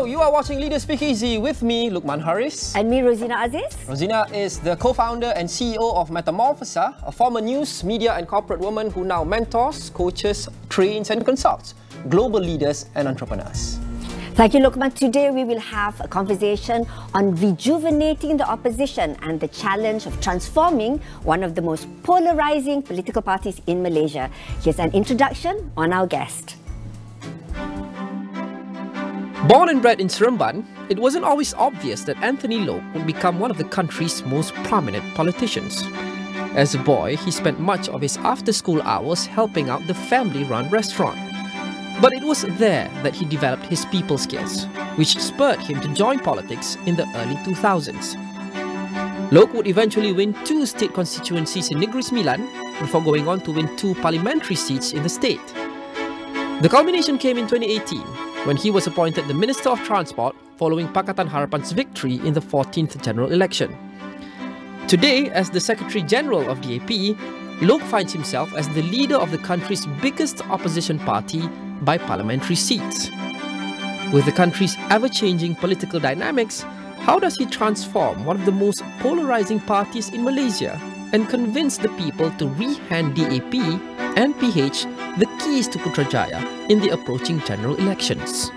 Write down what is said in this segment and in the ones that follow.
Hello, you are watching Leader Speakeasy with me, Luqman Haris. And me, Rozina Aziz. Rozina is the co-founder and CEO of Metamorphosa, a former news, media and corporate woman who now mentors, coaches, trains and consults global leaders and entrepreneurs. Thank you, Luqman. Today we will have a conversation on rejuvenating the opposition and the challenge of transforming one of the most polarizing political parties in Malaysia. Here's an introduction on our guest. Born and bred in Seremban, it wasn't always obvious that Anthony Loke would become one of the country's most prominent politicians. As a boy, he spent much of his after-school hours helping out the family-run restaurant. But it was there that he developed his people skills, which spurred him to join politics in the early 2000s. Loke would eventually win 2 state constituencies in Negeri Sembilan before going on to win 2 parliamentary seats in the state. The culmination came in 2018, when he was appointed the Minister of Transport following Pakatan Harapan's victory in the 14th general election. Today, as the Secretary General of DAP, Loke finds himself as the leader of the country's biggest opposition party by parliamentary seats. With the country's ever-changing political dynamics, how does he transform one of the most polarizing parties in Malaysia and convince the people to re-hand DAP and PH the keys to Putrajaya in the approaching general elections?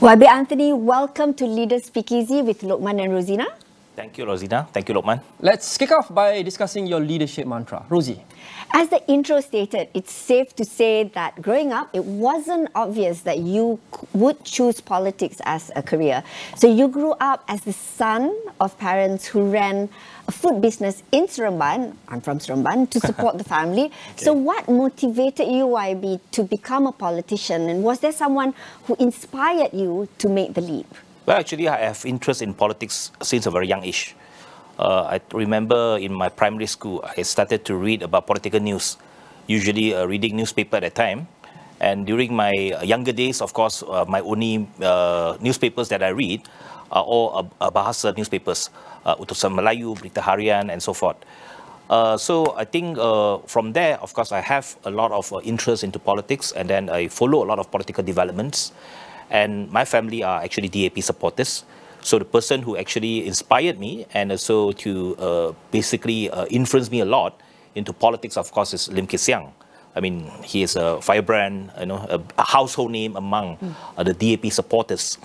Wabi Anthony, welcome to Leader Speakeasy with Luqman and Rozina. Thank you, Rozina. Thank you, Loke. Let's kick off by discussing your leadership mantra. Rosie. As the intro stated, it's safe to say that growing up, it wasn't obvious that you would choose politics as a career. So you grew up as the son of parents who ran a food business in Seremban, I'm from Seremban, to support the family. Okay. So what motivated you, YB, to become a politician? And was there someone who inspired you to make the leap? Well, actually, I have interest in politics since a very young age. I remember in my primary school, I started to read about political news, usually reading newspaper at that time. And during my younger days, of course, my only newspapers that I read are all Bahasa newspapers, Utusan Melayu, Berita Harian, and so forth. So I think from there, of course, I have a lot of interest into politics, and then I follow a lot of political developments. And my family are actually DAP supporters. So the person who actually inspired me and also to basically influence me a lot into politics, of course, is Lim Kit Siang. I mean, he is a firebrand, you know, a household name among the DAP supporters.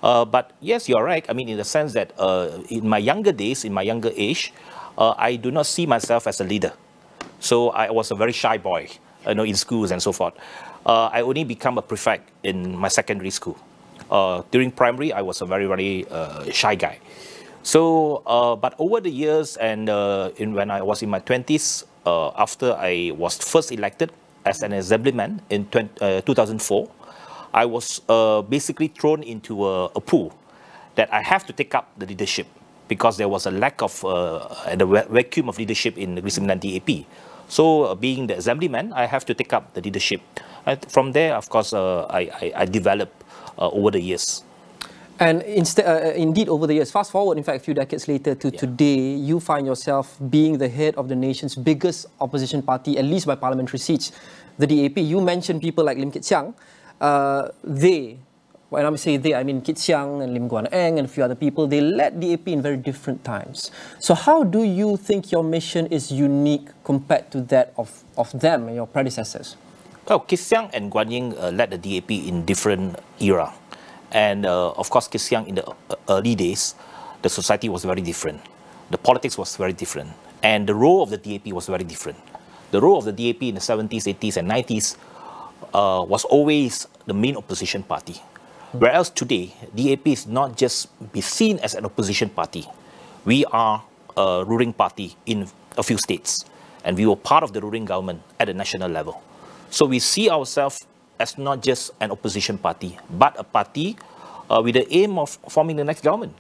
But yes, you're right. I mean, in the sense that in my younger days, in my younger age, I do not see myself as a leader. So I was a very shy boy, you know, in schools and so forth. I only become a prefect in my secondary school. During primary, I was a very, very shy guy. So, but over the years and when I was in my 20s, after I was first elected as an assemblyman in 2004, I was basically thrown into a pool that I have to take up the leadership because there was a lack of and a vacuum of leadership in the Negeri Sembilan DAP. So, being the assemblyman, I have to take up the leadership. And from there, of course, I developed over the years. And indeed, over the years, fast forward, in fact, a few decades later to today, you find yourself being the head of the nation's biggest opposition party, at least by parliamentary seats, the DAP. You mentioned people like Lim Kit Siang. When I say they, I mean Kit Siang and Lim Guan Eng and a few other people. They led DAP in very different times. So how do you think your mission is unique compared to that of them and your predecessors? Well, Kit Siang and Guan Eng led the DAP in different era. And of course, Kit Siang in the early days, the society was very different. The politics was very different. And the role of the DAP was very different. The role of the DAP in the 70s, 80s and 90s was always the main opposition party. Whereas today, DAP is not just be seen as an opposition party. We are a ruling party in a few states. And we were part of the ruling government at the national level. So we see ourselves as not just an opposition party, but a party with the aim of forming the next government.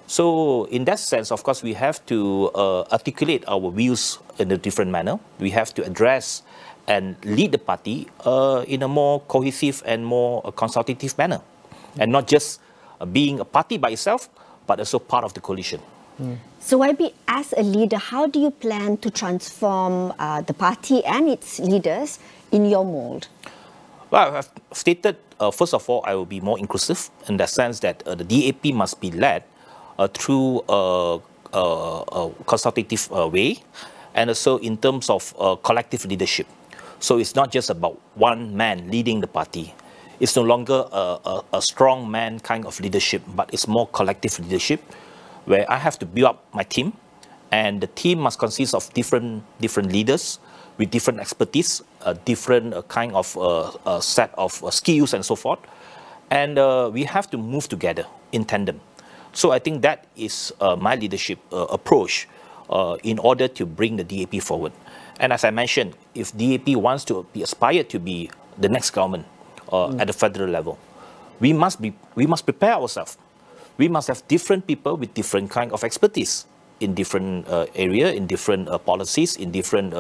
So in that sense, of course, we have to articulate our views in a different manner. We have to address and lead the party in a more cohesive and more consultative manner. And not just being a party by itself, but also part of the coalition. So YB, as a leader, how do you plan to transform the party and its leaders in your mold? Well, I've stated, first of all, I will be more inclusive in the sense that the DAP must be led through a consultative way, and also in terms of collective leadership. So it's not just about one man leading the party. It's no longer a strong man kind of leadership, but it's more collective leadership, where I have to build up my team, and the team must consist of different leaders with different expertise, different kind of set of skills and so forth. And we have to move together in tandem. So I think that is my leadership approach in order to bring the DAP forward. And as I mentioned, if DAP wants to be aspired to be the next government at the federal level, we must prepare ourselves. We must have different people with different kind of expertise in different area, in different policies, in different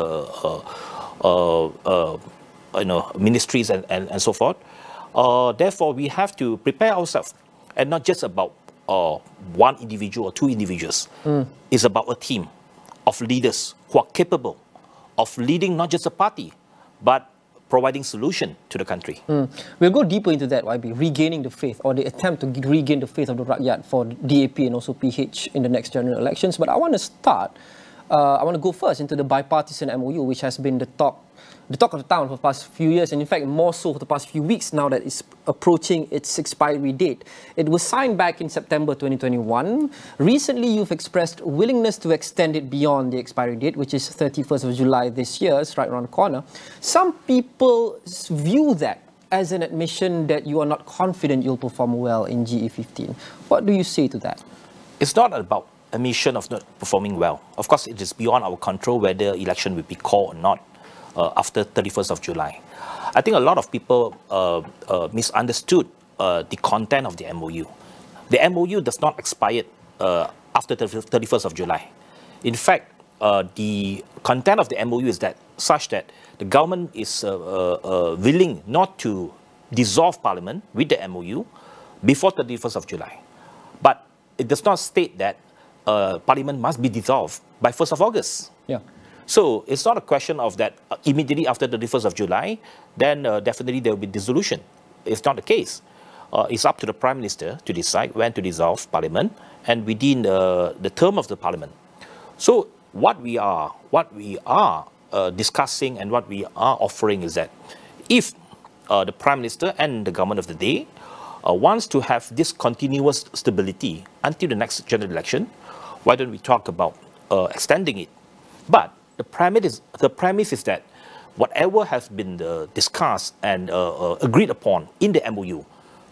ministries and so forth. Therefore, we have to prepare ourselves, and not just about one individual or two individuals. It's about a team of leaders who are capable of leading not just a party, but providing solution to the country. We'll go deeper into that, YB, regaining the faith, or the attempt to regain the faith of the Rakyat for DAP and also PH in the next general elections. But I want to start, I want to go first into the bipartisan MOU, which has been the talk of the town for the past few years, and in fact more so for the past few weeks now that it's approaching its expiry date. It was signed back in September 2021. Recently, you've expressed willingness to extend it beyond the expiry date, which is 31st of July this year. It's right around the corner. Some people view that as an admission that you are not confident you'll perform well in GE15. What do you say to that? It's not about admission of not performing well. Of course, it is beyond our control whether election will be called or not after 31st of July. I think a lot of people misunderstood the content of the MOU. The MOU does not expire after 31st of July. In fact, the content of the MOU is that such that the government is willing not to dissolve Parliament with the MOU before 31st of July. But it does not state that Parliament must be dissolved by 1st of August. Yeah. So it's not a question of that immediately after the 1st of July, then definitely there will be dissolution. It's not the case. It's up to the Prime Minister to decide when to dissolve Parliament and within the term of the Parliament. So what we are discussing and what we are offering is that if the Prime Minister and the government of the day wants to have this continuous stability until the next general election, why don't we talk about extending it? But the premise is that whatever has been discussed and agreed upon in the MOU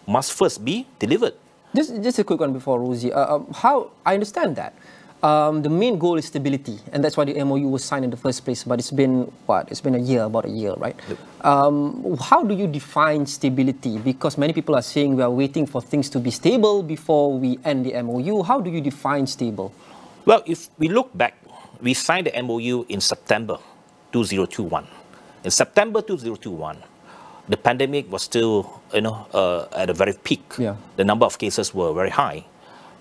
must first be delivered. Just a quick one before Rosie. How I understand that. The main goal is stability, and that's why the MOU was signed in the first place. But it's been, what? It's been about a year, right? Yep. How do you define stability? Because many people are saying we are waiting for things to be stable before we end the MOU. How do you define stable? Well, if we look back, we signed the MOU in September 2021. In September 2021, the pandemic was still, at a very peak. Yeah. The number of cases were very high.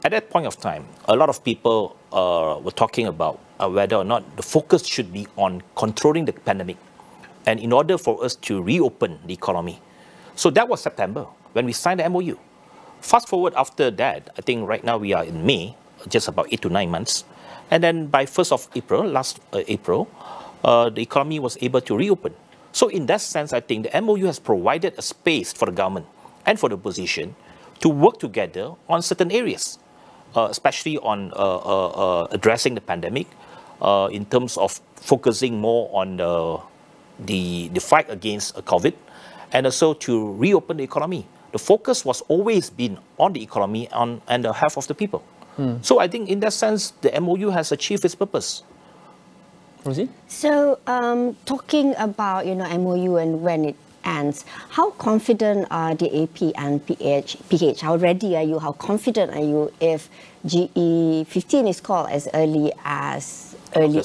At that point of time, a lot of people were talking about whether or not the focus should be on controlling the pandemic, and in order for us to reopen the economy. So that was September when we signed the MOU. Fast forward after that, I think right now we are in May, just about 8 to 9 months. And then by 1st of April, last April, the economy was able to reopen. So in that sense, I think the MOU has provided a space for the government and for the opposition to work together on certain areas, especially on addressing the pandemic, in terms of focusing more on the fight against COVID, and also to reopen the economy. The focus was always been on the economy and the health of the people. So I think in that sense, the MOU has achieved its purpose. Rosie? So talking about MOU and when it ends, how confident are the AP and PH? How ready are you? How confident are you if GE15 is called as early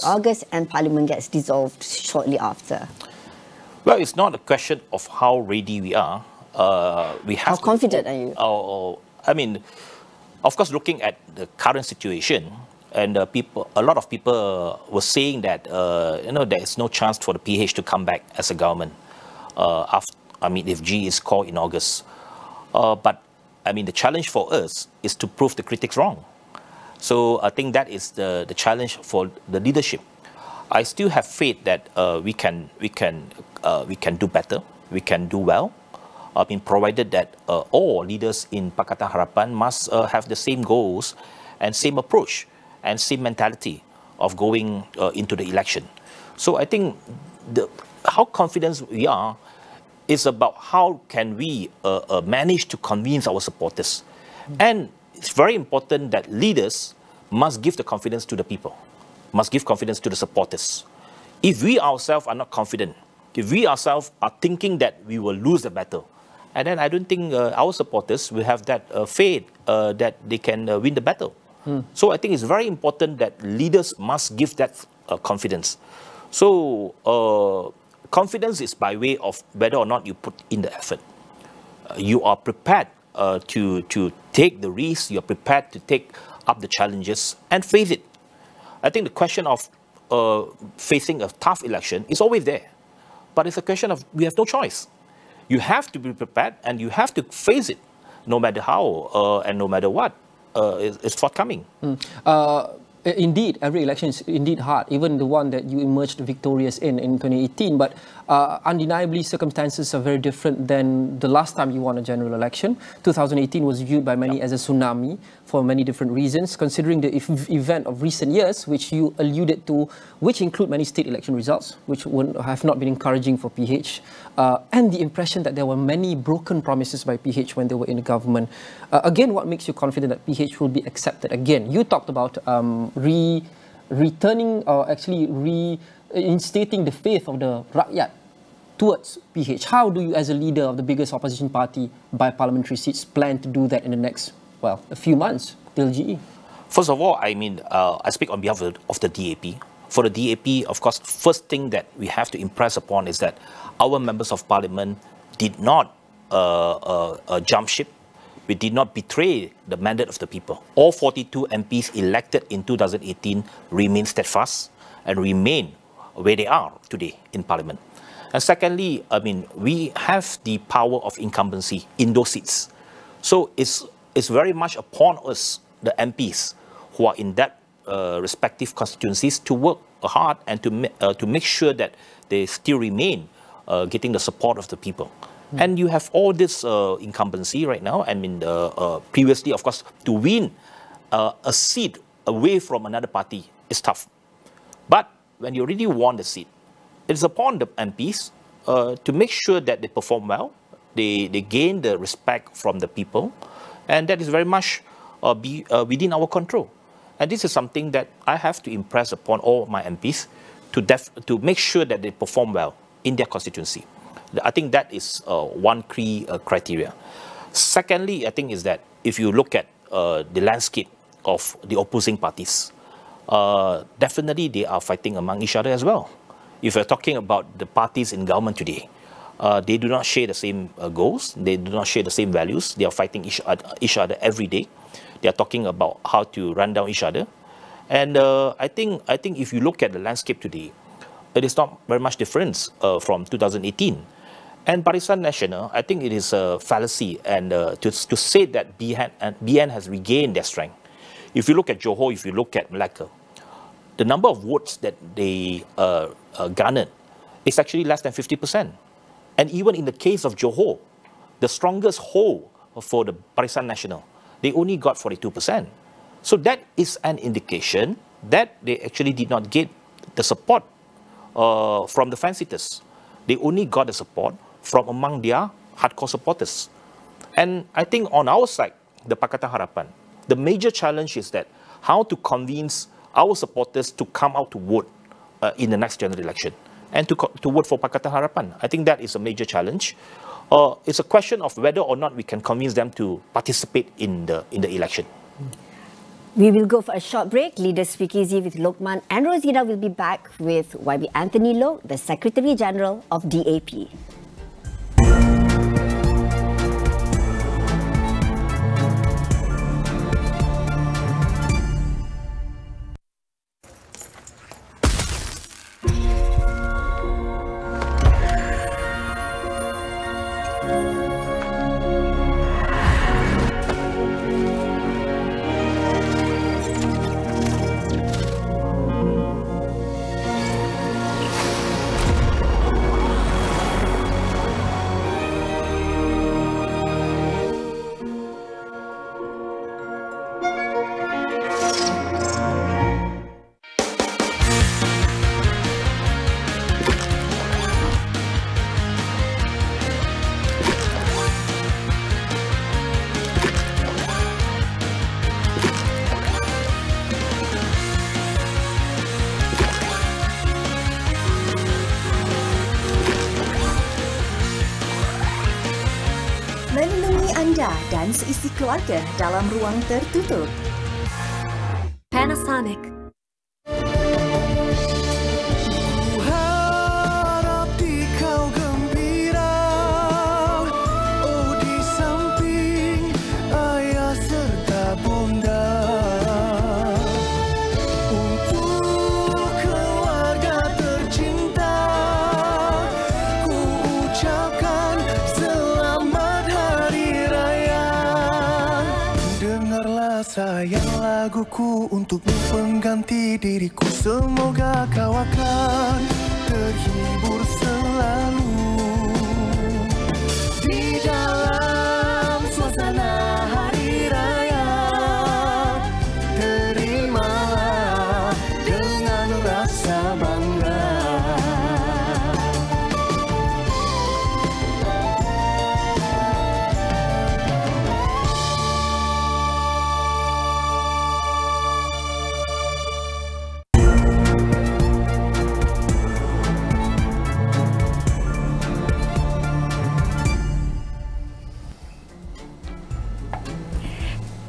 August and Parliament gets dissolved shortly after? Well, it's not a question of how ready we are. How confident are you? I mean, of course, looking at the current situation, and a lot of people were saying that there is no chance for the PH to come back as a government. if G is called in August. But the challenge for us is to prove the critics wrong. So I think that is the challenge for the leadership. I still have faith that we can do better, we can do well. Provided that all leaders in Pakatan Harapan must have the same goals and same approach and same mentality of going into the election. So I think how confident we are is about how can we manage to convince our supporters. And it's very important that leaders must give the confidence to the people, must give confidence to the supporters. If we ourselves are not confident, if we ourselves are thinking that we will lose the battle, and then I don't think our supporters will have that faith that they can win the battle. So I think it's very important that leaders must give that confidence. So confidence is by way of whether or not you put in the effort. You are prepared to take the risk, you're prepared to take up the challenges and face it. I think the question of facing a tough election is always there. But it's a question of we have no choice. You have to be prepared and you have to face it, no matter how and no matter what is forthcoming. Indeed, every election is indeed hard, even the one that you emerged victorious in 2018. But undeniably, circumstances are very different than the last time you won a general election. 2018 was viewed by many as a tsunami for many different reasons, considering the event of recent years, which you alluded to, which include many state election results, which have not been encouraging for PH, and the impression that there were many broken promises by PH when they were in the government. Again, what makes you confident that PH will be accepted again? You talked about returning or actually reinstating the faith of the rakyat towards PH. How do you, as a leader of the biggest opposition party by parliamentary seats, plan to do that in the next, well, a few months till GE? First of all, I speak on behalf of the DAP. For the DAP, of course, first thing that we have to impress upon is that our members of parliament did not jump ship. We did not betray the mandate of the people. All 42 MPs elected in 2018 remain steadfast and remain where they are today in Parliament. And secondly, we have the power of incumbency in those seats. So it's very much upon us, the MPs, who are in that respective constituencies, to work hard and to make sure that they still remain getting the support of the people. And you have all this incumbency right now. Previously, of course, to win a seat away from another party is tough. But when you already won the seat, it's upon the MPs to make sure that they perform well, they gain the respect from the people, and that is very much within our control. And this is something that I have to impress upon all my MPs to make sure that they perform well in their constituency. I think that is one key criteria. Secondly, I think is that if you look at the landscape of the opposing parties, definitely they are fighting among each other as well. If you're talking about the parties in government today, they do not share the same goals, they do not share the same values, they are fighting each other every day. They are talking about how to run down each other. And I think if you look at the landscape today, it is not very much different from 2018. And Barisan Nasional, I think it is a fallacy and to say that BN has regained their strength. If you look at Johor, if you look at Malacca, the number of votes that they garnered is actually less than 50%. And even in the case of Johor, the strongest hold for the Barisan Nasional, they only got 42%. So that is an indication that they actually did not get the support from the fence-sitters. They only got the support from among their hardcore supporters. And I think on our side, the Pakatan Harapan, the major challenge is that how to convince our supporters to come out to vote in the next general election and to vote for Pakatan Harapan. I think that is a major challenge. It's a question of whether or not we can convince them to participate in the election. We will go for a short break. Leaders Speakeasy with Luqman and Rozina will be back with YB Anthony Loke, the Secretary General of DAP. Anda dan seisi keluarga dalam ruang tertutup. Panasonic. Sayang laguku untukmu pengganti diriku. Semoga kau akan terhibur selalu di dalam suasana hari raya. Terimalah dengan rasa bangga.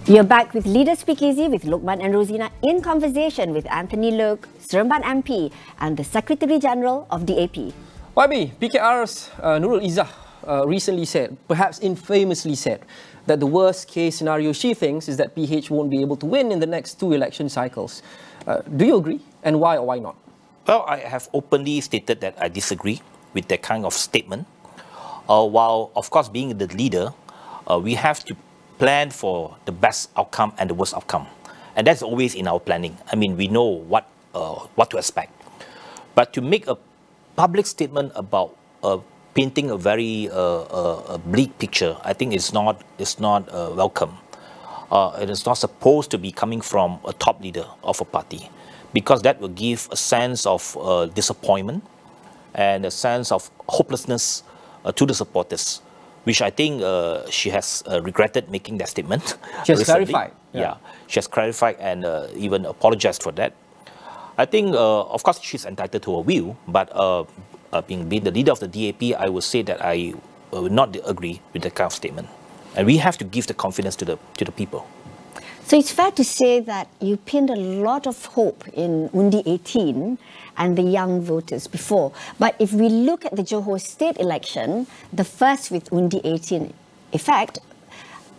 You're back with Leader Speakeasy with Luqman and Rozina in conversation with Anthony Loke, Seremban MP and the Secretary General of DAP. YB, PKR's Nurul Izzah recently said, perhaps infamously said, that the worst case scenario she thinks is that PH won't be able to win in the next 2 election cycles. Do you agree? And why or why not? Well, I have openly stated that I disagree with that kind of statement. While, of course, being the leader, we have to plan for the best outcome and the worst outcome. And that's always in our planning. I mean, we know what to expect. But to make a public statement about painting a very bleak picture, I think it's not welcome. It is not supposed to be coming from a top leader of a party, because that will give a sense of disappointment and a sense of hopelessness to the supporters, which I think she has regretted making that statement. She has recently. clarified. Yeah, she has clarified and even apologized for that. I think, of course, she's entitled to a view, but being the leader of the DAP, I would say that I would not agree with that kind of statement. And we have to give the confidence to the people. So it's fair to say that you pinned a lot of hope in Undi 18 and the young voters before. But if we look at the Johor state election, the first with Undi 18 effect,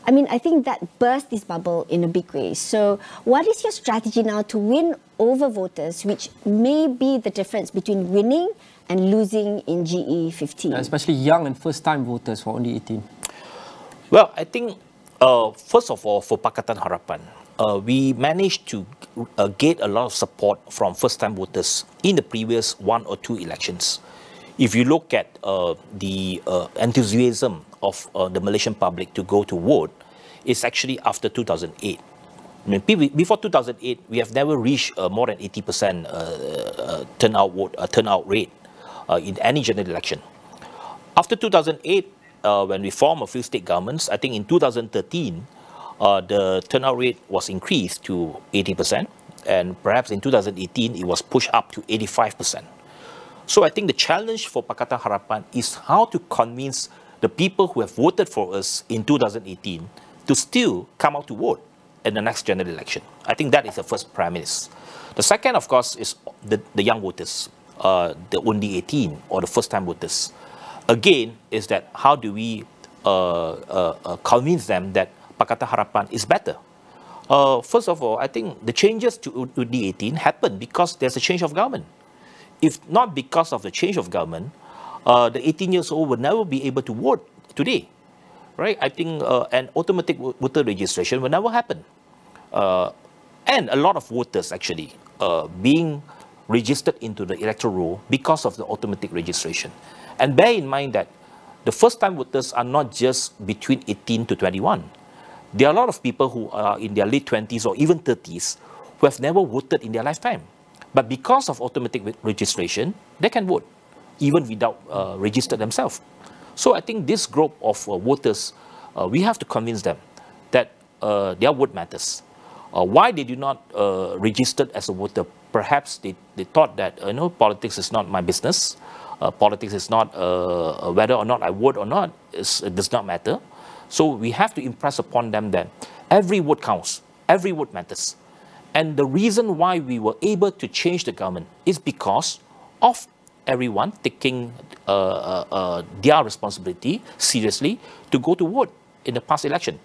I mean, I think that burst this bubble in a big way. So what is your strategy now to win over voters, which may be the difference between winning and losing in GE 15? Especially young and first-time voters for Undi 18. Well, I think, first of all, for Pakatan Harapan, we managed to get a lot of support from first-time voters in the previous 1 or 2 elections. If you look at the enthusiasm of the Malaysian public to go to vote, it's actually after 2008. I mean, before 2008, we have never reached more than 80% turnout rate in any general election. After 2008, when we formed a few state governments, I think in 2013, the turnout rate was increased to 80%, and perhaps in 2018, it was pushed up to 85%. So I think the challenge for Pakatan Harapan is how to convince the people who have voted for us in 2018 to still come out to vote in the next general election. I think that is the first premise. The second, of course, is the young voters, the Undi 18 or the first-time voters. Again, is that how do we convince them that Pakatan Harapan is better? First of all, I think the changes to Undi 18 happened because there's a change of government. If not because of the change of government, the 18 years old will never be able to vote today, right? I think an automatic voter registration will never happen. And a lot of voters actually being registered into the electoral roll because of the automatic registration. And bear in mind that the first-time voters are not just between 18 to 21. There are a lot of people who are in their late 20s or even 30s who have never voted in their lifetime. But because of automatic registration, they can vote, even without register themselves. So I think this group of voters, we have to convince them that their vote matters. Why they do not register as a voter? Perhaps they thought that, politics is not my business. Politics is not whether or not I vote or not, it does not matter. So we have to impress upon them that every vote counts, every vote matters. And the reason why we were able to change the government is because of everyone taking their responsibility seriously to go to vote in the past election.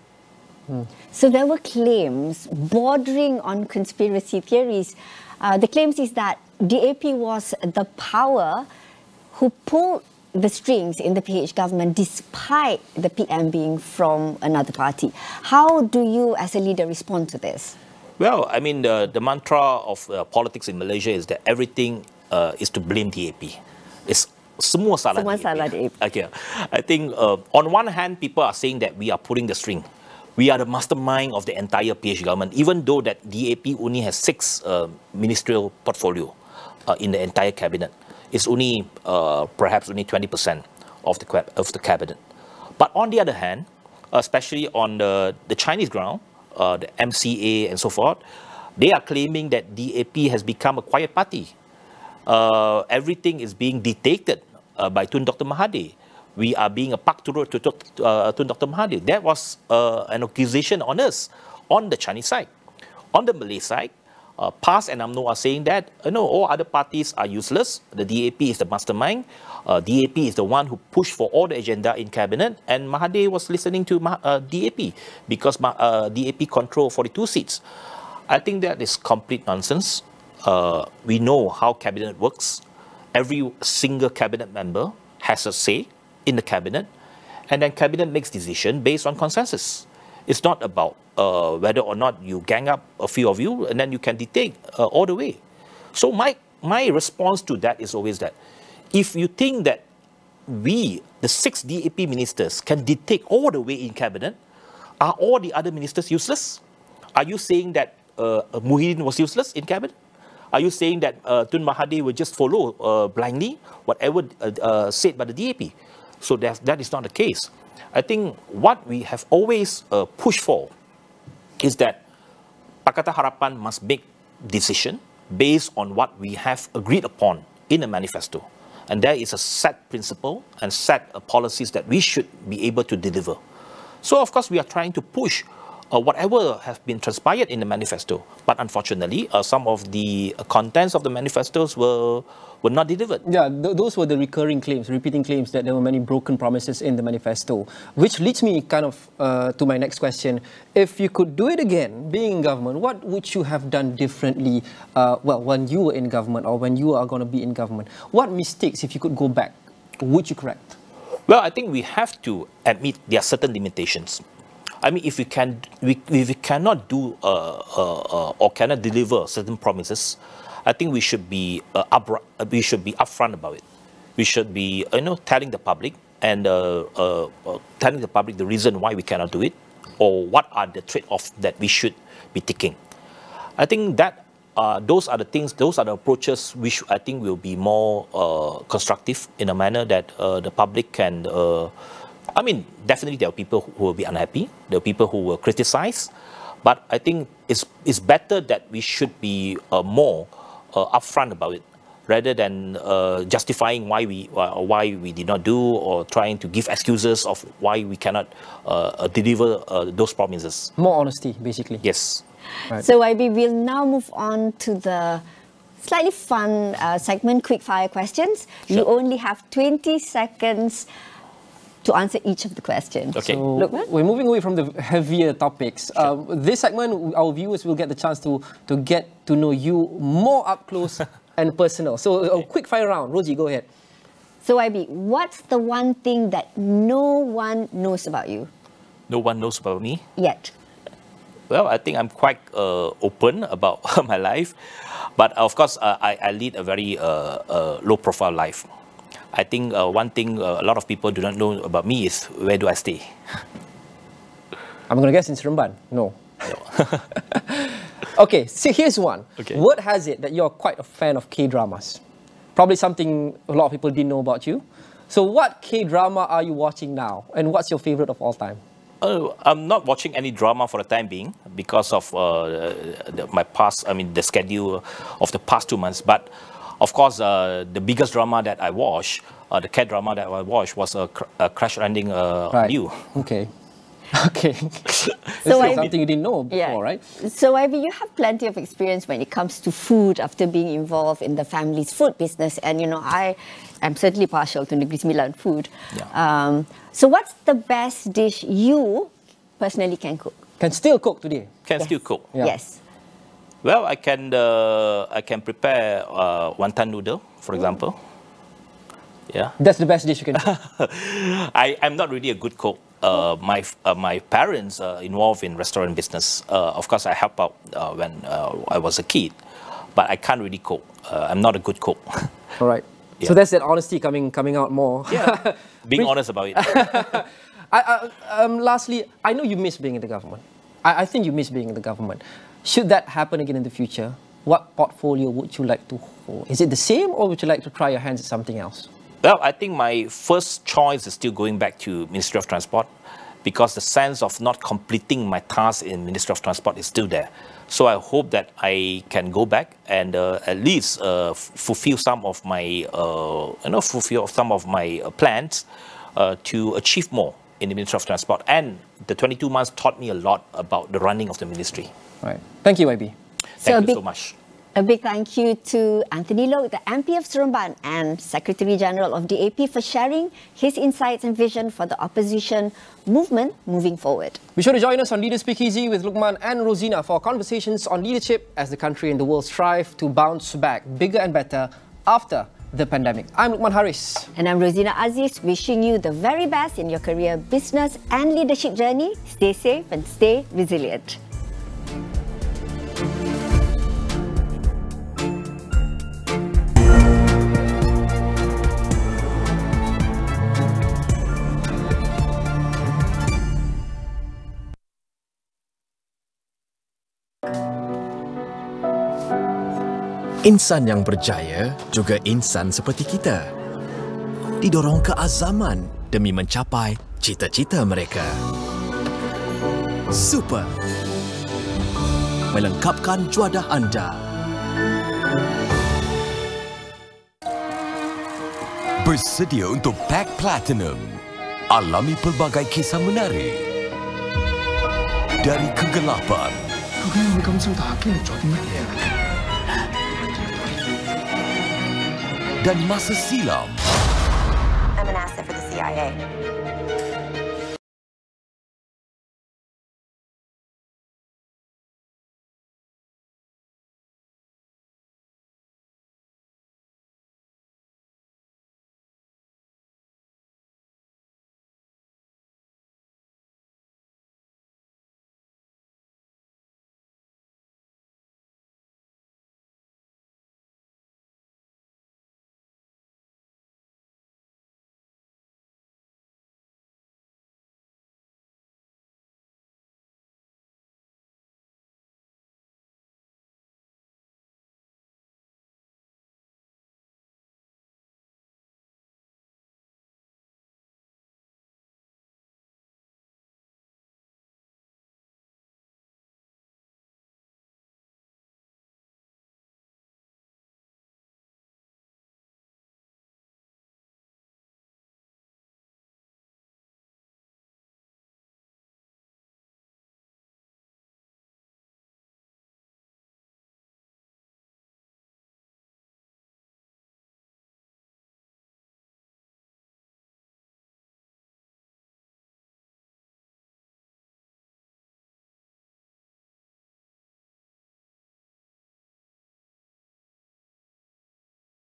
So there were claims bordering on conspiracy theories. The claims is that DAP was the power who pulled the strings in the PH government despite the PM being from another party. How do you as a leader respond to this? Well, I mean, the mantra of politics in Malaysia is that everything is to blame DAP. It's semua salah DAP. Okay. I think on one hand, people are saying that we are pulling the string. We are the mastermind of the entire PH government, even though that DAP only has 6 ministerial portfolio in the entire cabinet. It's only perhaps only 20% of the cabinet. But on the other hand, especially on the Chinese ground, the MCA and so forth, they are claiming that DAP has become a quiet party. Everything is being dictated by Tun Dr. Mahathir. We are being a pak turut to Tun Dr. Mahathir. That was an accusation on us, on the Chinese side. On the Malay side, PAS and UMNO are saying that no, all other parties are useless. The DAP is the mastermind. DAP is the one who pushed for all the agenda in cabinet, and Mahathir was listening to DAP because DAP control 42 seats. I think that is complete nonsense. We know how cabinet works. Every single cabinet member has a say in the cabinet, and then cabinet makes decision based on consensus. It's not about whether or not you gang up a few of you and then you can dictate all the way. So my response to that is always that if you think that we, the 6 DAP ministers, can dictate all the way in cabinet, are all the other ministers useless? Are you saying that Muhyiddin was useless in cabinet? Are you saying that Tun Mahathir will just follow blindly whatever said by the DAP? So that is not the case. I think what we have always pushed for is that Pakatan Harapan must make decision based on what we have agreed upon in the manifesto. And there is a set principle and set policies that we should be able to deliver. So of course we are trying to push whatever has been transpired in the manifesto. But unfortunately, some of the contents of the manifestos were not delivered. Yeah, those were the recurring claims, repeating claims that there were many broken promises in the manifesto. Which leads me kind of to my next question. If you could do it again, being in government, what would you have done differently, well, when you were in government or when you are going to be in government? What mistakes, if you could go back, would you correct? Well, I think we have to admit there are certain limitations. I mean, if we cannot do or cannot deliver certain promises, I think we should be upfront about it. We should be telling the public and telling the public the reason why we cannot do it, or what are the trade-offs that we should be taking. I think that those are the things, those are the approaches which I think will be more constructive in a manner that the public can. I mean, definitely there are people who will be unhappy. There are people who will criticize. But I think it's better that we should be more upfront about it, rather than justifying why we did not do, or trying to give excuses of why we cannot deliver those promises. More honesty, basically. Yes. Right. So IB, we'll now move on to the slightly fun segment, quick fire questions. Sure. You only have 20 seconds to answer each of the questions. Okay. So Luqman? we're moving away from the heavier topics. Sure. This segment, our viewers will get the chance to get to know you more up close and personal. So a quick fire round. Rosie, go ahead. So IB, what's the one thing that no one knows about you No one knows about me. yet? Well, I think I'm quite open about my life. But of course, I lead a very low-profile life. I think one thing a lot of people do not know about me is where do I stay. I'm going to guess in Seremban. No. Okay, so here's one. Okay. Word has it that you're quite a fan of K-dramas. Probably something a lot of people didn't know about you. So what K-drama are you watching now? And what's your favorite of all time? I'm not watching any drama for the time being because of the schedule of the past 2 months. But of course, the biggest drama that I watched, the cat drama that I watched, was a Crash Landing on You. Okay. Okay. So This is something you didn't know before, Yeah. right? So, Ivy, you have plenty of experience when it comes to food after being involved in the family's food business. And, you know, I am certainly partial to Negeri Sembilan food. Yeah. So what's the best dish you personally can cook? Can still cook today. Can still cook. Yeah. Yes. Well, I can prepare wonton noodle, for example. Yeah. That's the best dish you can cook. I'm not really a good cook. My parents are involved in restaurant business. Of course, I help out when I was a kid, but I can't really cook. I'm not a good cook. All right. Yeah. So that's that honesty coming out more. Yeah. Being honest about it. Lastly, I know you miss being in the government. I think you miss being in the government. Should that happen again in the future, what portfolio would you like to hold? Is it the same, or would you like to try your hands at something else? Well, I think my first choice is still going back to Ministry of Transport, because the sense of not completing my task in Ministry of Transport is still there. So I hope that I can go back and at least fulfill some of my plans to achieve more in the Ministry of Transport. And the 22 months taught me a lot about the running of the ministry. Right. Thank you, YB. Thank you so much. A big thank you to Anthony Loke, the MP of Seremban and Secretary General of DAP, for sharing his insights and vision for the opposition movement moving forward. Be sure to join us on Leader Speakeasy with Luqman and Rozina for conversations on leadership as the country and the world strive to bounce back bigger and better after the pandemic. I'm Luqman Haris. And I'm Rozina Aziz, wishing you the very best in your career, business and leadership journey. Stay safe and stay resilient. Insan yang berjaya juga insan seperti kita. Didorong keazaman demi mencapai cita-cita mereka. Super. Melengkapkan juadah anda. Bersedia untuk Pack Platinum. Alami pelbagai kisah menarik. Dari kegelapan. Dan masa silam. I'm an asset for the CIA.